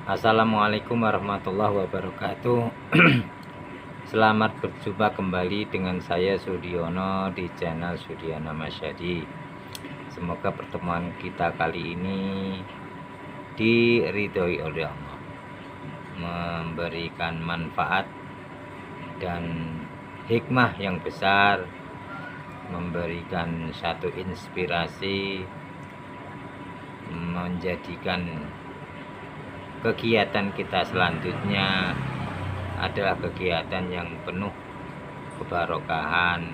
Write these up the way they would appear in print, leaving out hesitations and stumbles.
Assalamualaikum warahmatullahi wabarakatuh. Selamat berjumpa kembali dengan saya Sudiono di channel Sudiono Masyadi. Semoga pertemuan kita kali ini diridhoi oleh Allah, memberikan manfaat dan hikmah yang besar, memberikan satu inspirasi, menjadikan kegiatan kita selanjutnya adalah kegiatan yang penuh kebarokahan,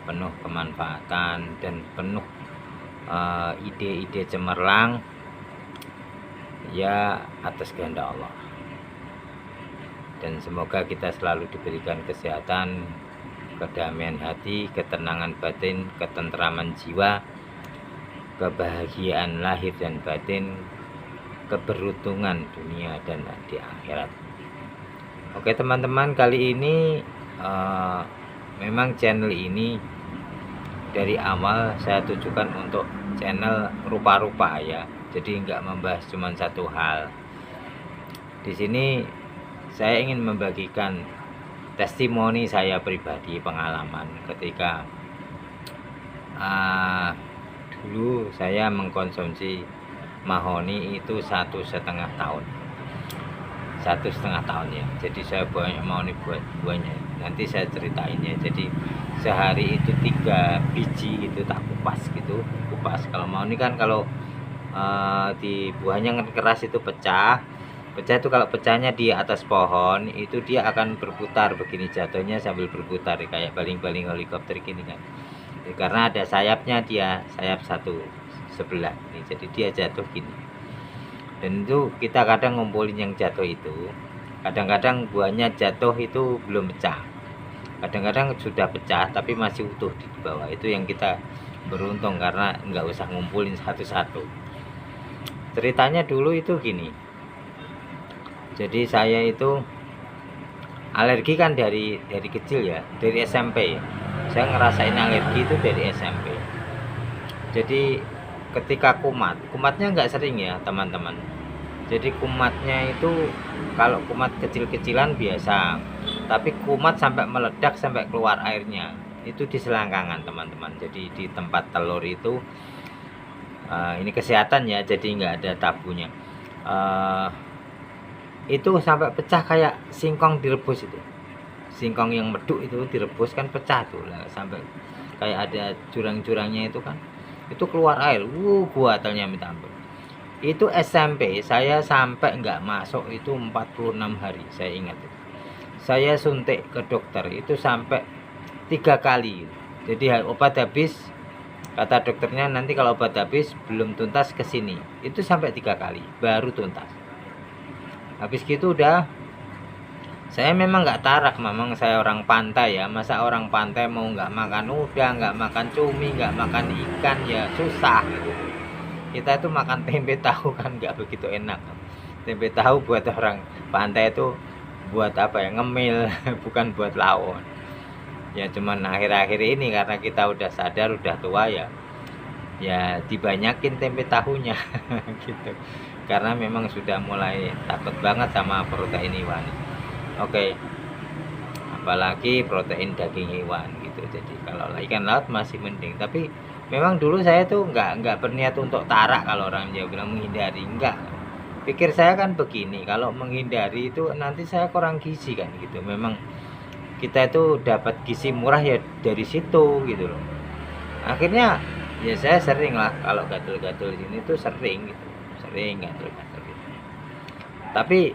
penuh kemanfaatan, dan penuh ide-ide cemerlang ya atas kehendak Allah. Dan semoga kita selalu diberikan kesehatan, kedamaian hati, ketenangan batin, ketentraman jiwa, kebahagiaan lahir dan batin, keberuntungan dunia dan di akhirat. Oke teman-teman, kali ini memang channel ini dari awal saya tujukan untuk channel rupa-rupa ya, jadi nggak membahas cuma satu hal. Di sini saya ingin membagikan testimoni saya pribadi, pengalaman ketika dulu saya mengkonsumsi mahoni itu 1,5 tahun ya. Jadi saya banyak mahoni buahnya, nanti saya ceritain ya. Jadi sehari itu 3 biji itu tak kupas gitu, kalau mahoni kan kalau di buahnya kan keras itu pecah itu, kalau pecahnya di atas pohon itu dia akan berputar begini, jatuhnya sambil berputar kayak baling-baling helikopter gini kan. Karena ada sayapnya, dia sayap satu sebelah ini, jadi dia jatuh gini. Dan itu kita kadang ngumpulin yang jatuh itu, kadang-kadang buahnya jatuh itu belum pecah, kadang-kadang sudah pecah tapi masih utuh di bawah. Itu yang kita beruntung karena nggak usah ngumpulin satu-satu. Ceritanya dulu itu gini, jadi saya itu alergi kan dari kecil ya, dari SMP saya ngerasain alergi itu dari SMP. Jadi ketika kumatnya nggak sering ya teman-teman. Jadi kumatnya itu kalau kumat kecil-kecilan biasa, tapi kumat sampai meledak sampai keluar airnya itu di selangkangan teman-teman. Jadi di tempat telur itu ini kesehatan ya, jadi nggak ada tabunya. Itu sampai pecah kayak singkong direbus itu, singkong yang meduk itu direbus kan pecah tuh lah, sampai kayak ada jurang-jurangnya itu kan, itu keluar air, buatelnya minta ampun. Itu SMP saya sampai nggak masuk itu 46 hari, saya ingat itu. Saya suntik ke dokter itu sampai 3 kali. Jadi obat habis, kata dokternya nanti kalau obat habis belum tuntas ke sini. Itu sampai 3 kali baru tuntas. Habis gitu udah, saya memang nggak tarak, memang saya orang pantai ya, masa orang pantai mau nggak makan udang, nggak makan cumi, nggak makan ikan ya susah gitu. Kita itu makan tempe tahu kan nggak begitu enak. Tempe tahu buat orang pantai itu buat apa ya, ngemil bukan buat lawon ya. Cuman akhir-akhir ini karena kita udah sadar, udah tua ya dibanyakin tempe tahunya gitu, karena memang sudah mulai takut banget sama protein hewani. Oke, apalagi protein daging hewan gitu. Jadi kalau ikan laut masih mending, tapi memang dulu saya tuh nggak berniat untuk tarak. Kalau orang Jawa bilang menghindari, enggak. Pikir saya kan begini, kalau menghindari itu nanti saya kurang gizi kan gitu. Memang kita itu dapat gizi murah ya dari situ gitu loh. Akhirnya ya saya sering lah kalau gatel-gatel sini tuh sering gatel-gatel gitu. Tapi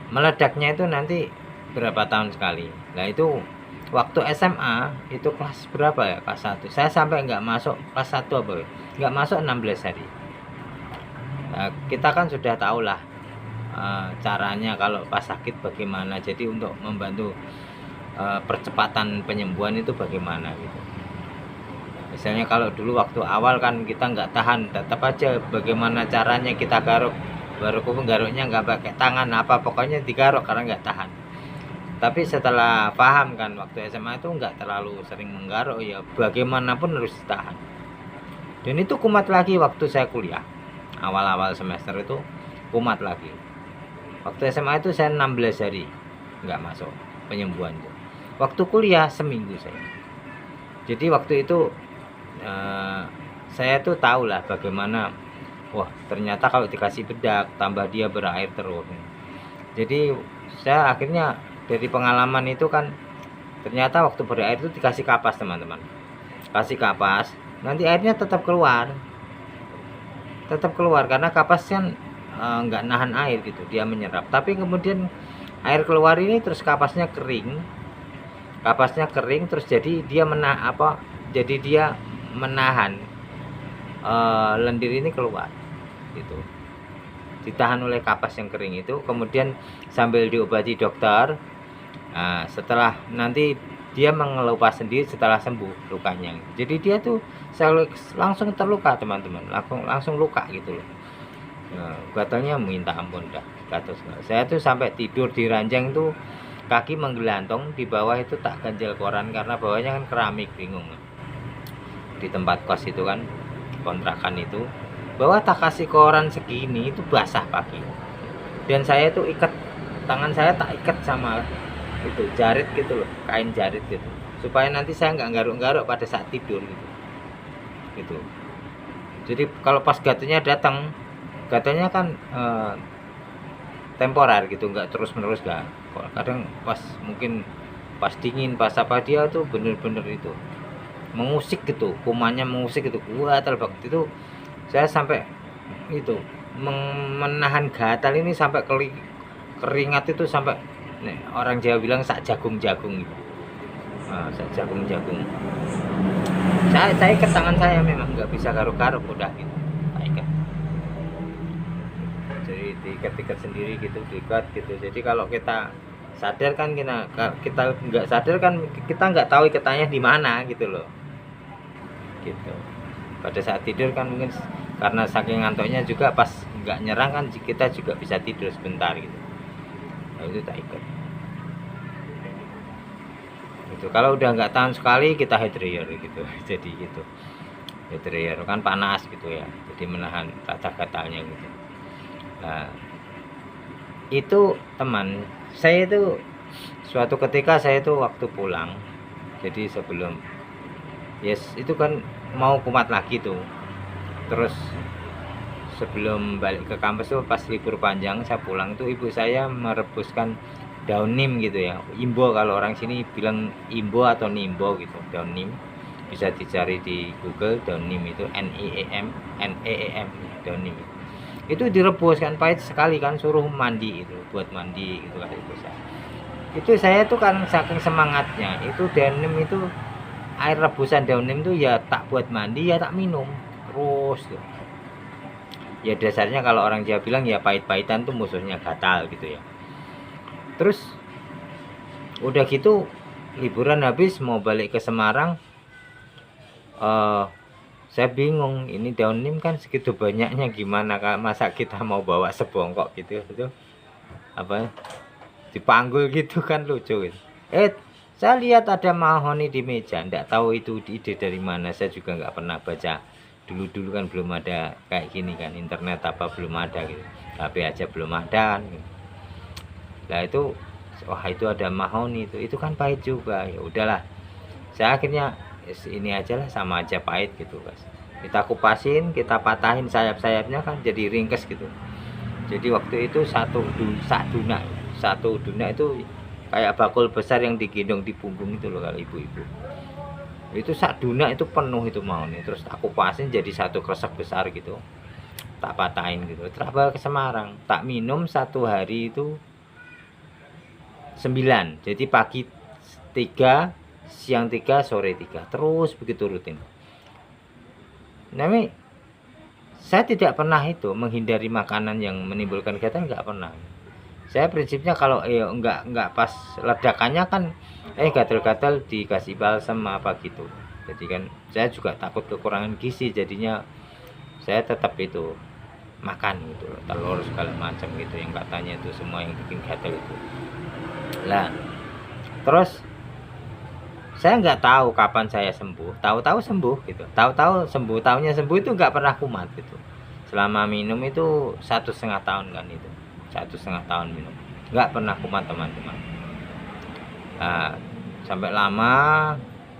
meledaknya itu nanti berapa tahun sekali. Nah itu waktu SMA itu kelas berapa ya, kelas 1 saya sampai nggak masuk kelas 1 apa ya, nggak masuk 16 hari. Nah, kita kan sudah tahu lah caranya kalau pas sakit bagaimana. Jadi untuk membantu percepatan penyembuhan itu bagaimana gitu. Misalnya kalau dulu waktu awal kan kita nggak tahan, tetap aja bagaimana caranya kita garuk, baru garuknya nggak pakai tangan apa, pokoknya digaruk karena nggak tahan. Tapi setelah paham kan waktu SMA itu nggak terlalu sering menggaruk ya, bagaimanapun harus ditahan. Dan itu kumat lagi waktu saya kuliah awal-awal semester itu kumat lagi. Waktu SMA itu saya 16 hari nggak masuk penyembuhan itu. Waktu kuliah seminggu saya. Jadi waktu itu saya tuh tahu lah bagaimana, wah ternyata kalau dikasih bedak tambah dia berair terus. Jadi saya akhirnya dari pengalaman itu kan, ternyata waktu berair itu dikasih kapas teman-teman, kasih kapas, nanti airnya tetap keluar karena kapas kan nggak nahan air gitu, dia menyerap. Tapi kemudian air keluar ini terus kapasnya kering terus jadi dia jadi dia menahan lendir ini keluar gitu, ditahan oleh kapas yang kering itu, kemudian sambil diobati dokter. Nah, setelah nanti dia mengelupas sendiri setelah sembuh lukanya. Jadi dia tuh langsung terluka teman-teman, langsung luka gitu loh. Gatalnya minta ampun dah, gatal. Saya tuh sampai tidur di ranjang tuh kaki menggelantung, di bawah itu tak ganjel koran karena bawahnya kan keramik, bingung. Di tempat kos itu kan, kontrakan itu, bawah tak kasih koran segini itu basah pagi. Dan saya tuh ikat tangan, saya tak ikat sama itu jarit gitu loh, kain jarit gitu, supaya nanti saya nggak garuk-garuk pada saat tidur gitu. Jadi kalau pas gatalnya datang, gatalnya kan temporer gitu, nggak terus menerus, nggak. Kadang pas mungkin pas dingin, pas apa, dia tuh bener-bener itu mengusik gitu, kumannya mengusik gitu, gatal banget itu. Saya sampai itu menahan gatal ini sampai keringat itu sampai, nih, orang Jawa bilang sak jagung-jagung gitu. Sak jagung-jagung. Saya ikat tangan saya, memang nggak bisa garuk-garuk, udah gitu. Saya ikat. Jadi diikat-ikat sendiri gitu, diikat gitu. Jadi kalau kita sadar kan, kita nggak sadar kan, kita nggak tahu ikatannya di mana gitu loh. Gitu. Pada saat tidur kan mungkin karena saking ngantuknya juga, pas nggak nyerang kan kita juga bisa tidur sebentar gitu. Nah, itu tak ikat. Itu kalau udah nggak tahan sekali kita head dryer gitu. Jadi gitu, head dryer kan panas gitu ya, jadi menahan rasa gatalnya gitu. Nah itu teman saya itu, suatu ketika saya itu waktu pulang, jadi sebelum itu kan mau kumat lagi tuh, terus sebelum balik ke kampus tuh pas libur panjang saya pulang tuh, ibu saya merebuskan daun nim gitu ya, imbo, kalau orang sini bilang imbo atau nimbo gitu, daun nim, bisa dicari di Google, daun nim itu NEEM, daun nim itu direbus kan, pahit sekali kan, suruh mandi itu, buat mandi gitu kan. Itu saya tuh kan saking semangatnya, itu daun nim itu, air rebusan daun nim itu ya tak buat mandi, ya tak minum terus tuh. Ya dasarnya kalau orang Jawa bilang ya pahit-pahitan tuh musuhnya gatal gitu ya. Terus udah gitu liburan habis mau balik ke Semarang, saya bingung, ini daun nim kan segitu banyaknya, gimana masa kita mau bawa sebongkok gitu, itu apa dipanggul gitu kan, lucu gitu. Saya lihat ada mahoni di meja, nggak tahu itu ide dari mana, saya juga nggak pernah baca. Dulu kan belum ada kayak gini kan, internet apa belum ada gitu, HP aja belum ada kan. Nah itu, wah itu ada mahoni itu kan pahit juga. Ya udahlah, saya akhirnya ini aja lah, sama aja pahit gitu guys. Kita kupasin, kita patahin sayap-sayapnya kan jadi ringkes gitu. Jadi waktu itu satu duna itu kayak bakul besar yang digendong di punggung itu loh, kalau ibu-ibu itu sak duna itu penuh itu mahoni, terus aku pasin jadi satu kresek besar gitu, tak patahin gitu, terus ke Semarang, tak minum satu hari itu 9, jadi pagi 3, siang 3, sore 3, terus begitu rutin. Nah, saya tidak pernah itu menghindari makanan yang menimbulkan gatal, nggak pernah. Saya prinsipnya kalau nggak pas ledakannya kan, gatal-gatal dikasih balsam apa gitu. Jadi kan saya juga takut kekurangan gizi, jadinya saya tetap itu makan gitu, telur segala macam gitu, yang katanya itu semua yang bikin gatal itu. Lah terus saya nggak tahu kapan saya sembuh, tahu-tahu sembuh gitu, tahu-tahu sembuh, tahunya sembuh itu nggak pernah kumat gitu. selama minum itu 1,5 tahun kan itu, 1,5 tahun minum, nggak pernah kumat teman-teman. Nah, sampai lama,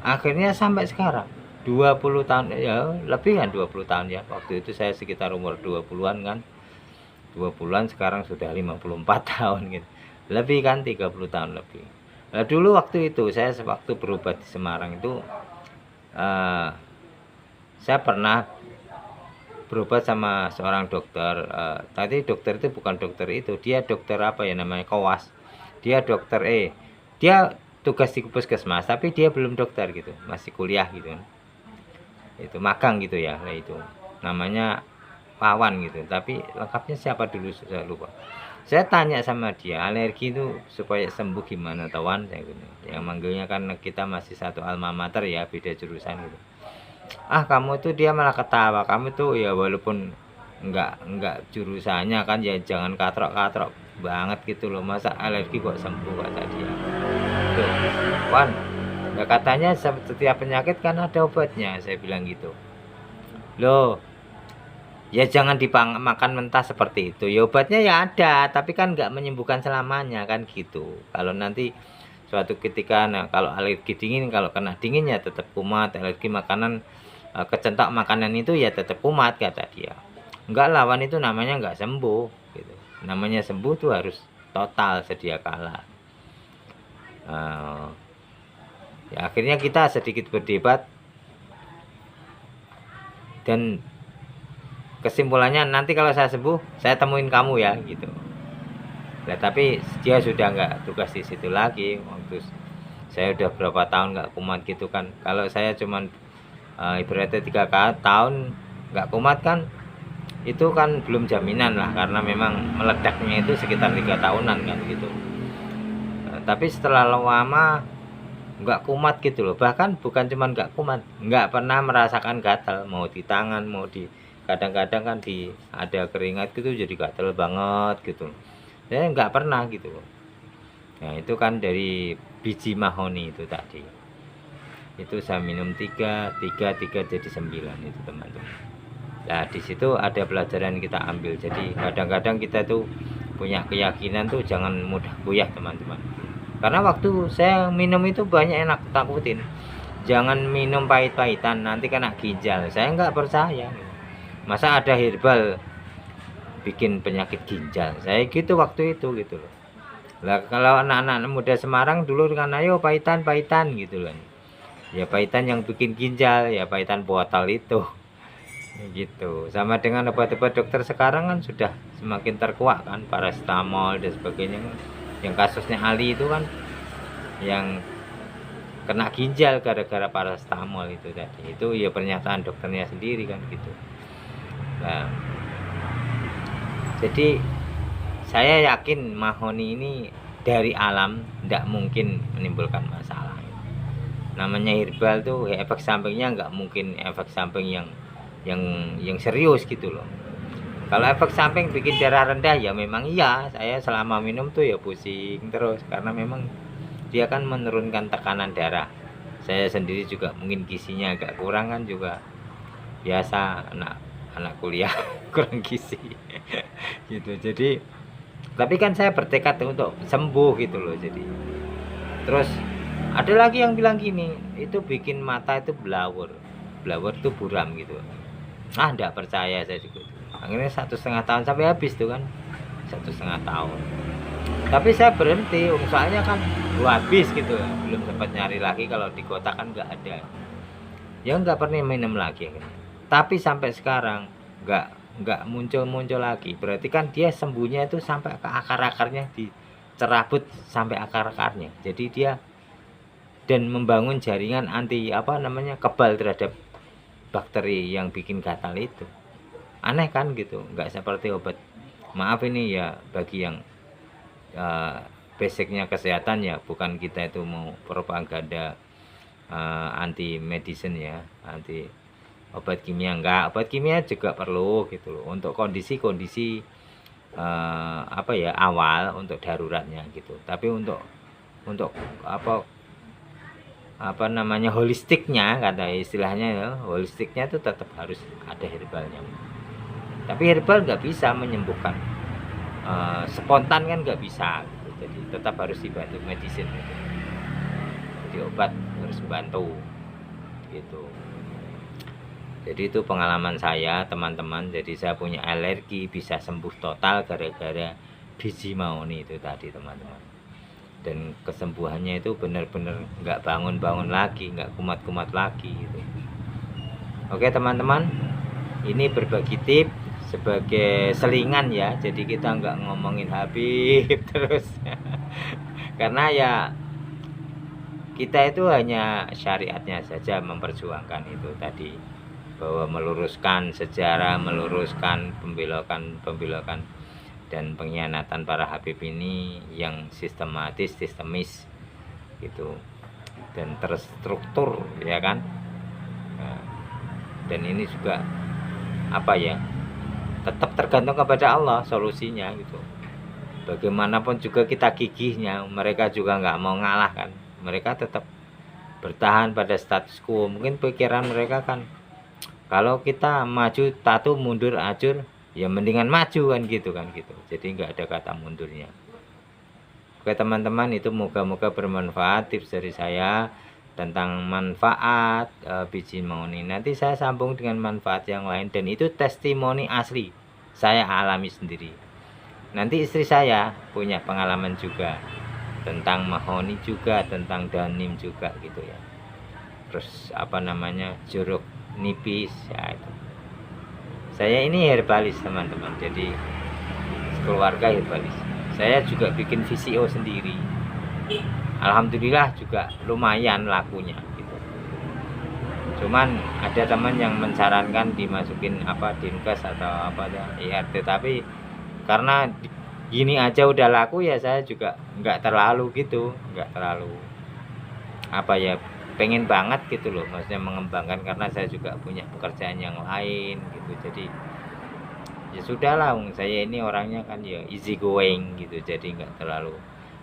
akhirnya sampai sekarang 20 tahun, ya lebih kan 20 tahun ya. Waktu itu saya sekitar umur 20-an kan, 20-an, sekarang sudah 54 tahun gitu, lebih kan, 30 tahun lebih. Nah, dulu waktu itu saya waktu berobat di Semarang itu, eh, saya pernah berobat sama seorang dokter. Tadi dokter itu bukan dokter itu, dia dokter apa ya namanya, koas. Dia dokter dia tugas di puskesmas, tapi dia belum dokter gitu, masih kuliah gitu. Itu magang gitu ya, nah itu namanya Pawan gitu. Tapi lengkapnya siapa dulu saya lupa. Saya tanya sama dia, alergi itu supaya sembuh gimana tawan, saya gitu. Yang manggilnya kan kita masih satu alma mater ya, beda jurusan gitu. Ah kamu tuh, dia malah ketawa, kamu tuh ya walaupun enggak jurusannya kan ya jangan katrok-katrok banget gitu loh, masa alergi kok sembuh, kata dia. Tuh, Wan, ya katanya setiap penyakit kan ada obatnya, saya bilang gitu. Loh, ya jangan makan mentah seperti itu. Ya obatnya ya ada, tapi kan nggak menyembuhkan selamanya kan gitu. Kalau nanti suatu ketika, nah kalau alergi dingin, kalau kena dingin ya tetap kumat. Alergi makanan, kecentok makanan itu ya tetap kumat, kata dia. Enggak, lawan itu namanya nggak sembuh gitu. Namanya sembuh tuh harus total sedia kala. Ya akhirnya kita sedikit berdebat, dan kesimpulannya nanti kalau saya sembuh saya temuin kamu ya gitu. Nah, tapi dia sudah nggak tugas di situ lagi. Waktu saya udah berapa tahun nggak kumat gitu kan. Kalau saya cuman ibaratnya 3 tahun nggak kumat kan, itu kan belum jaminan lah, karena memang meledaknya itu sekitar 3 tahunan kan gitu. Tapi setelah lama nggak kumat gitu loh, bahkan bukan cuman nggak kumat, nggak pernah merasakan gatal, mau di tangan, mau di, kadang-kadang kan di ada keringat gitu jadi gatal banget gitu, saya nggak pernah gitu loh. Nah itu kan dari biji mahoni itu tadi, itu saya minum 3 jadi 9 itu teman-teman. Nah di situ ada pelajaran kita ambil, jadi kadang-kadang kita tuh punya keyakinan tuh jangan mudah goyah teman-teman. Karena waktu saya minum itu banyak yang takutin, jangan minum pahit-pahitan nanti kena ginjal. Saya nggak percaya, masa ada herbal bikin penyakit ginjal, saya gitu waktu itu gitu loh. Lah kalau anak-anak muda Semarang dulu kan ayo pahitan gitu loh, ya pahitan yang bikin ginjal, ya pahitan botol itu gitu. Sama dengan obat-obat dokter sekarang kan sudah semakin terkuak kan, paracetamol dan sebagainya. Yang kasusnya Ali itu kan yang kena ginjal gara-gara paracetamol itu tadi, itu ya pernyataan dokternya sendiri kan gitu. Nah jadi saya yakin mahoni ini dari alam tidak mungkin menimbulkan masalah. Namanya herbal tuh ya, efek sampingnya nggak mungkin efek samping yang serius gitu loh. Kalau efek samping bikin darah rendah ya memang iya, saya selama minum tuh ya pusing terus, karena memang dia kan menurunkan tekanan darah. Saya sendiri juga mungkin gizinya agak kurang kan, juga biasa anak kuliah kurang gizi gitu. Jadi tapi kan saya bertekad untuk sembuh gitu loh. Jadi terus ada lagi yang bilang gini, itu bikin mata itu blawur itu buram gitu. Enggak percaya saya juga. Akhirnya 1,5 tahun sampai habis tuh kan, 1,5 tahun. Tapi saya berhenti, soalnya kan habis gitu, belum sempat nyari lagi, kalau di kota kan nggak ada. Ya nggak pernah minum lagi. Tapi sampai sekarang nggak muncul lagi. Berarti kan dia sembuhnya itu sampai ke akar-akarnya, dicerabut sampai akar-akarnya. Jadi dia dan membangun jaringan anti kebal terhadap bakteri yang bikin gatal itu. Aneh kan gitu, nggak seperti obat. Maaf ini ya bagi yang basicnya kesehatan ya, bukan kita itu mau propaganda anti medicine ya, anti obat kimia. Enggak, obat kimia juga perlu gitu loh untuk kondisi-kondisi awal, untuk daruratnya gitu. Tapi untuk holistiknya, kata istilahnya ya, holistiknya itu tetap harus ada herbalnya. Tapi herbal nggak bisa menyembuhkan spontan kan nggak bisa gitu. Jadi tetap harus dibantu medicine gitu. Jadi obat harus bantu gitu. Jadi itu pengalaman saya teman-teman. Jadi saya punya alergi bisa sembuh total gara-gara biji mahoni itu tadi teman-teman. Dan kesembuhannya itu benar-benar nggak bangun-bangun lagi, nggak kumat-kumat lagi gitu. Oke teman-teman, ini berbagi tips sebagai selingan ya. Jadi kita nggak ngomongin Habib terus karena ya kita itu hanya syariatnya saja memperjuangkan itu tadi, bahwa meluruskan sejarah, meluruskan pembelokan dan pengkhianatan para Habib ini yang sistematis, sistemis gitu, dan terstruktur ya kan. Nah, dan ini juga apa ya, tetap tergantung kepada Allah solusinya gitu. Bagaimanapun juga kita gigihnya, mereka juga nggak mau ngalah kan, mereka tetap bertahan pada status quo. Mungkin pikiran mereka kan, kalau kita maju tato mundur acur, ya mendingan maju kan gitu. Jadi nggak ada kata mundurnya. Oke teman-teman, itu moga-moga bermanfaat tips dari saya tentang manfaat biji mahoni. Nanti saya sambung dengan manfaat yang lain, dan itu testimoni asli saya alami sendiri. Nanti istri saya punya pengalaman juga tentang mahoni juga, tentang danim juga gitu ya. Terus apa namanya, jeruk nipis ya itu. Saya ini herbalis teman-teman, jadi keluarga herbalis. Saya juga bikin VCO sendiri, alhamdulillah juga lumayan lakunya gitu. Cuman ada teman yang mensarankan dimasukin apa dinkes atau apa ya IRT, tapi karena gini aja udah laku ya saya juga nggak terlalu apa ya, pengen banget gitu loh, maksudnya mengembangkan, karena saya juga punya pekerjaan yang lain gitu. Jadi ya sudahlah, saya ini orangnya kan ya easy going gitu, jadi nggak terlalu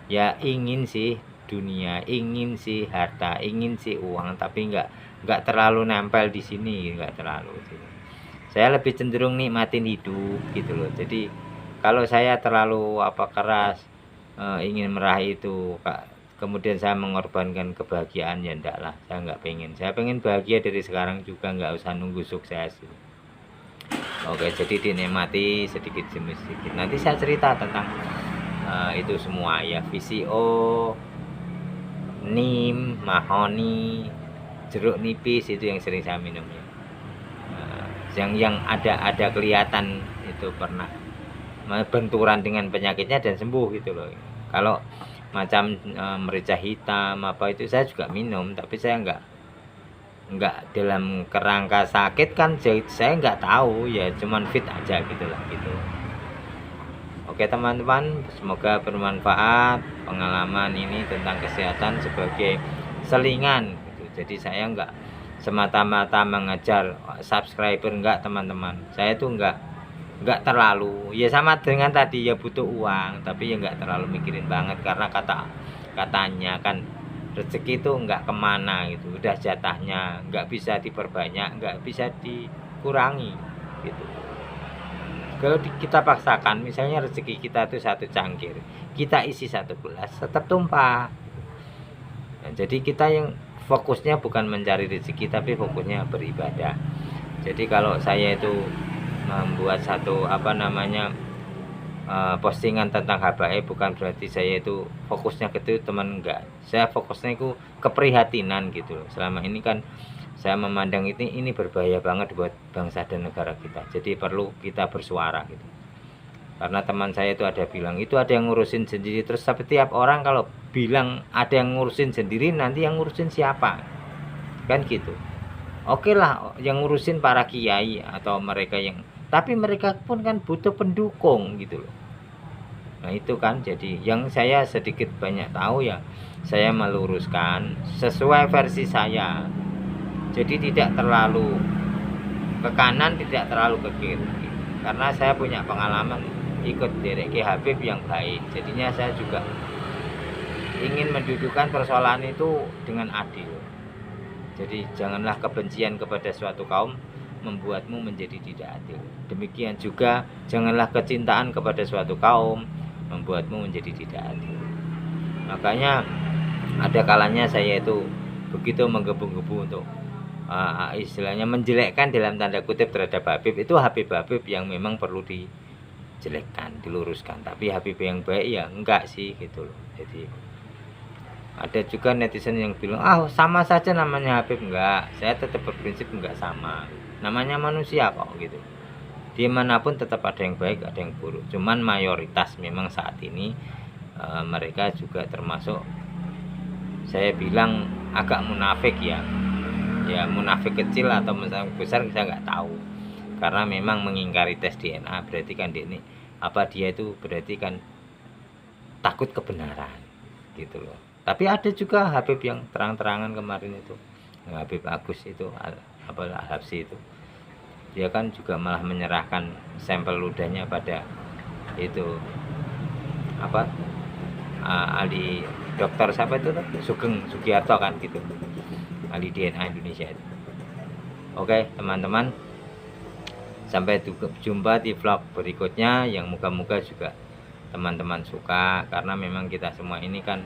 ya, ingin sih dunia, ingin sih harta, ingin sih uang, tapi nggak terlalu nempel di sini, nggak terlalu gitu. Saya lebih cenderung nikmatin hidup gitu loh. Jadi kalau saya terlalu keras ingin meraih itu, kemudian saya mengorbankan kebahagiaan, ya enggak lah, saya nggak pengen. Saya pengen bahagia dari sekarang juga, nggak usah nunggu sukses gitu. Oke, jadi dinikmati sedikit demi sedikit. Nanti saya cerita tentang itu semua ya, VCO, nim, mahoni, jeruk nipis, itu yang sering saya minum ya. Yang ada kelihatan itu pernah benturan dengan penyakitnya dan sembuh gitu loh. Kalau macam merica hitam apa itu saya juga minum, tapi saya nggak dalam kerangka sakit kan, saya nggak tahu ya, cuman fit aja gitulah gitu. Oke teman-teman, semoga bermanfaat pengalaman ini tentang kesehatan sebagai selingan gitu. Jadi saya nggak semata-mata mengejar subscriber, enggak teman-teman. Saya tuh nggak terlalu ya, sama dengan tadi ya, butuh uang tapi ya nggak terlalu mikirin banget, karena katanya kan rezeki itu nggak kemana gitu, udah jatahnya, nggak bisa diperbanyak, nggak bisa dikurangi gitu. Kalau kita paksakan, misalnya rezeki kita itu 1 cangkir, kita isi 1 gelas, tetap tumpah. Nah, jadi kita yang fokusnya bukan mencari rezeki, tapi fokusnya beribadah. Jadi kalau saya itu membuat satu postingan tentang habaib, bukan berarti saya itu fokusnya ke itu, teman, enggak. Saya fokusnya itu keprihatinan gitu loh. Selama ini kan saya memandang ini berbahaya banget buat bangsa dan negara kita. Jadi perlu kita bersuara gitu. Karena teman saya itu ada bilang, itu ada yang ngurusin sendiri. Terus setiap orang kalau bilang ada yang ngurusin sendiri, nanti yang ngurusin siapa? Kan gitu. Oke lah, yang ngurusin para kiai atau mereka yang, tapi mereka pun kan butuh pendukung gitu loh. Nah itu kan, jadi yang saya sedikit banyak tahu ya, saya meluruskan sesuai versi saya. Jadi tidak terlalu ke kanan, tidak terlalu ke kiri, karena saya punya pengalaman ikut derek Ki Habib yang baik. Jadinya saya juga ingin mendudukan persoalan itu dengan adil. Jadi janganlah kebencian kepada suatu kaum membuatmu menjadi tidak adil. Demikian juga janganlah kecintaan kepada suatu kaum membuatmu menjadi tidak adil. Makanya ada kalanya saya itu begitu menggebu-gebu untuk istilahnya menjelekkan dalam tanda kutip terhadap Habib. Itu Habib yang memang perlu dijelekkan, diluruskan. Tapi Habib yang baik ya enggak sih gitu loh. Jadi ada juga netizen yang bilang sama saja namanya Habib. Enggak, saya tetap berprinsip enggak sama, namanya manusia kok gitu. Dimanapun tetap ada yang baik ada yang buruk, cuman mayoritas memang saat ini mereka juga termasuk saya bilang agak munafik ya munafik kecil atau munafik besar saya nggak tahu, karena memang mengingkari tes DNA berarti kan dia itu berarti kan takut kebenaran gitu loh. Tapi ada juga Habib yang terang-terangan kemarin itu, Habib Agus itu Al-Habsyi itu, dia kan juga malah menyerahkan sampel ludahnya pada itu ahli dokter siapa itu Sugeng Sugiarto kan gitu, ahli DNA Indonesia itu. Oke teman-teman, sampai jumpa di vlog berikutnya yang moga-moga juga teman-teman suka, karena memang kita semua ini kan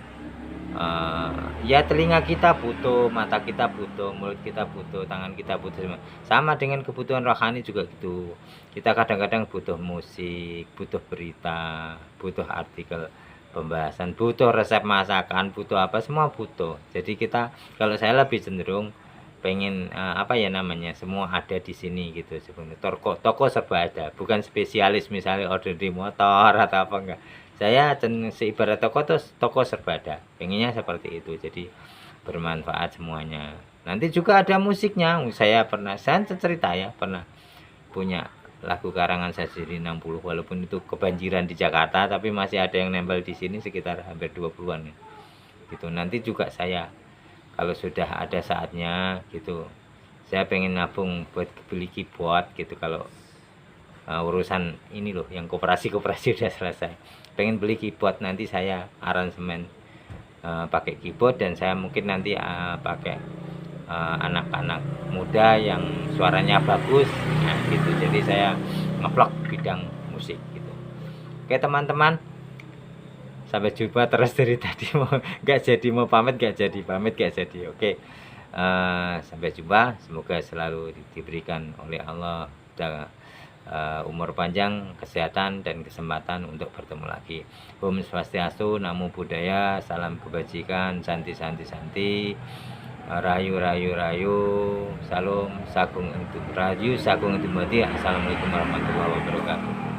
ya telinga kita butuh, mata kita butuh, mulut kita butuh, tangan kita butuh, sama dengan kebutuhan rohani juga gitu. Kita kadang-kadang butuh musik, butuh berita, butuh artikel pembahasan, butuh resep masakan, butuh apa, semua butuh. Jadi kita, kalau saya lebih cenderung pengen semua ada di sini gitu sebenarnya. Toko serba ada, bukan spesialis misalnya order di motor atau apa, enggak. Saya seibarat toko serba ada, pengennya seperti itu, jadi bermanfaat semuanya. Nanti juga ada musiknya. Saya cerita ya, pernah punya lagu karangan saya sendiri 60, walaupun itu kebanjiran di Jakarta, tapi masih ada yang nempel di sini sekitar hampir 20-an ya. Gitu. Nanti juga saya kalau sudah ada saatnya gitu, saya pengen nabung buat beli keyboard gitu. Kalau urusan ini loh yang koperasi udah selesai, pengen beli keyboard, nanti saya aransemen pakai keyboard, dan saya mungkin nanti pakai anak-anak muda yang suaranya bagus gitu. Jadi saya ngevlog bidang musik gitu. Oke teman-teman, sampai jumpa. Terus dari tadi mau pamit gak jadi. Oke, sampai jumpa. Semoga selalu diberikan oleh Allah umur panjang, kesehatan dan kesempatan untuk bertemu lagi. Om Swastiastu, Namo Buddhaya, salam kebajikan, santi. Rayu, salam sagung untuk rayu sagung untuk mati. Assalamualaikum warahmatullahi wabarakatuh.